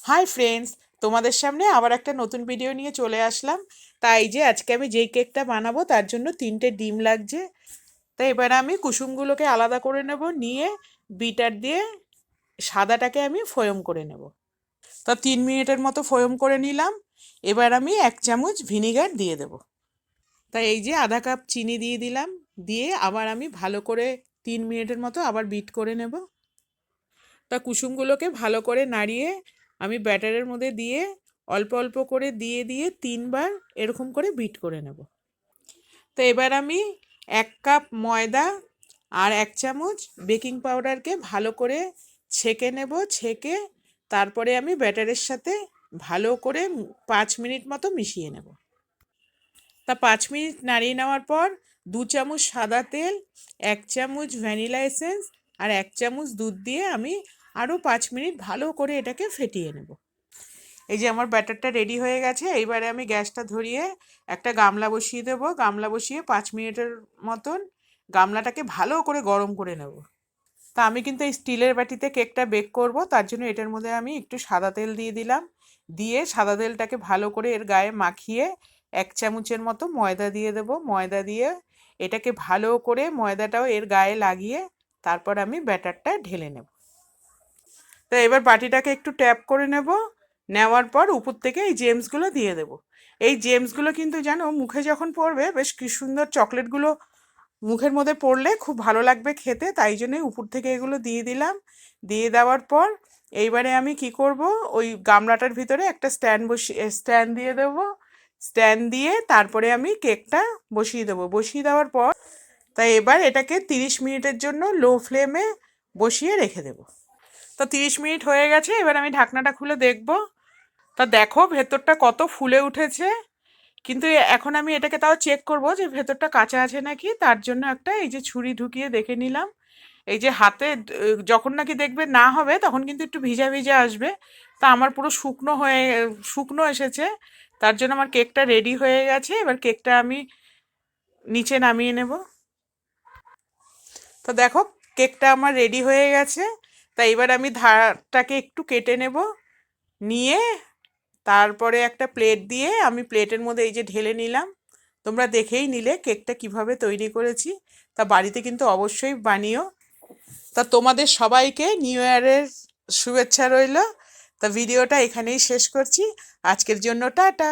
Hi friends, তোমাদের সামনে আবার একটা নতুন ভিডিও নিয়ে চলে আসলাম। তাই যে আজকে আমি যেই কেকটা বানাবো তার জন্য 3টে ডিম লাগছে। তাই এবার আমি কুসুমগুলোকে আলাদা করে নেব, নিয়ে বিটার দিয়ে সাদাটাকে আমি ফোয়ম করে নেব। তা 3 মিনিটের মতো ফোয়ম করে নিলাম। এবার আমি 1 চামচ ভিনিগার দিয়ে দেব। তাই এই যে আধা কাপ চিনি দিয়ে দিলাম, দিয়ে আবার আমি ভালো করে 3 মিনিটের মতো আবার বিট করে নেব। তা কুসুমগুলোকে ভালো করে নাড়িয়ে আমি ব্যাটারের মধ্যে দিয়ে অল্প অল্প করে দিয়ে দিয়ে 3বার এরকম করে বিট করে নেব। তো এবার আমি 1 কাপ ময়দা আর 1 চামচ বেকিং পাউডারকে ভালো করে ছেঁকে নেব। ছেঁকে তারপরে আমি ব্যাটারের সাথে ভালো করে 5 মিনিট মতো মিশিয়ে নেব। তা 5 মিনিট নাড়িয়ে নেওয়ার পর 2 চামচ সাদা তেল, 1 চামচ ভ্যানিলা এসেন্স আর 1 চামচ দুধ দিয়ে আমি আরও 5 মিনিট ভালো করে এটাকে ফেটিয়ে নেব। এই যে আমার ব্যাটারটা রেডি হয়ে গেছে। এইবারে আমি গ্যাসটা ধরিয়ে একটা গামলা বসিয়ে দেবো। গামলা বসিয়ে 5 মিনিটের মতন গামলাটাকে ভালো করে গরম করে নেব। তা আমি কিন্তু এই স্টিলের বাটিতে কেকটা বেক করব, তার জন্য এটার মধ্যে আমি একটু সাদা তেল দিয়ে দিলাম। দিয়ে সাদা তেলটাকে ভালো করে এর গায়ে মাখিয়ে 1 চামচের মতো ময়দা দিয়ে দেব। ময়দা দিয়ে এটাকে ভালো করে ময়দাটাও এর গায়ে লাগিয়ে তারপর আমি ব্যাটারটা ঢেলে নেব। তো এবার বাটিটাকে একটু ট্যাপ করে নেব। নেওয়ার পর উপর থেকে এই জেমসগুলো দিয়ে দেব। এই জেমসগুলো কিন্তু জানো মুখে যখন পড়বে বেশ কি সুন্দর, চকলেটগুলো মুখের মধ্যে পড়লে খুব ভালো লাগবে খেতে, তাই জন্যই উপর থেকে এগুলো দিয়ে দিলাম। দিয়ে দেওয়ার পর এইবারে আমি কি করব, ওই গামলাটার ভিতরে একটা স্ট্যান্ড দিয়ে দেবো। স্ট্যান্ড দিয়ে তারপরে আমি কেকটা বসিয়ে দেবো। বসিয়ে দেওয়ার পর তাই এবার এটাকে 30 মিনিটের জন্য লো ফ্লেমে বসিয়ে রেখে দেবো। তো 30 মিনিট হয়ে গেছে, এবার আমি ঢাকনাটা খুলে দেখব। তা দেখো ভেতরটা কত ফুলে উঠেছে। কিন্তু এখন আমি এটাকে তাও চেক করব যে ভেতরটা কাঁচা আছে নাকি, তার জন্য একটা এই যে ছুরি ঢুকিয়ে দেখে নিলাম। এই যে হাতে যখন নাকি দেখবে না হবে তখন কিন্তু একটু ভিজা ভিজা আসবে। তা আমার পুরো শুকনো এসেছে, তার জন্য আমার কেকটা রেডি হয়ে গেছে। এবার কেকটা আমি নিচে নামিয়ে নেব। তো দেখো কেকটা আমার রেডি হয়ে গেছে। তা এবার আমি ধারটাকে একটু কেটে নেব, নিয়ে তারপরে একটা প্লেট দিয়ে আমি প্লেটের মধ্যে এই যে ঢেলে নিলাম। তোমরা দেখেই নিলে কেকটা কিভাবে তৈরি করেছি। তা বাড়িতে কিন্তু অবশ্যই বানিও। তা তোমাদের সবাইকে নিউ ইয়ারের শুভেচ্ছা রইল। তা ভিডিওটা এখানেই শেষ করছি। আজকের জন্য টাটা।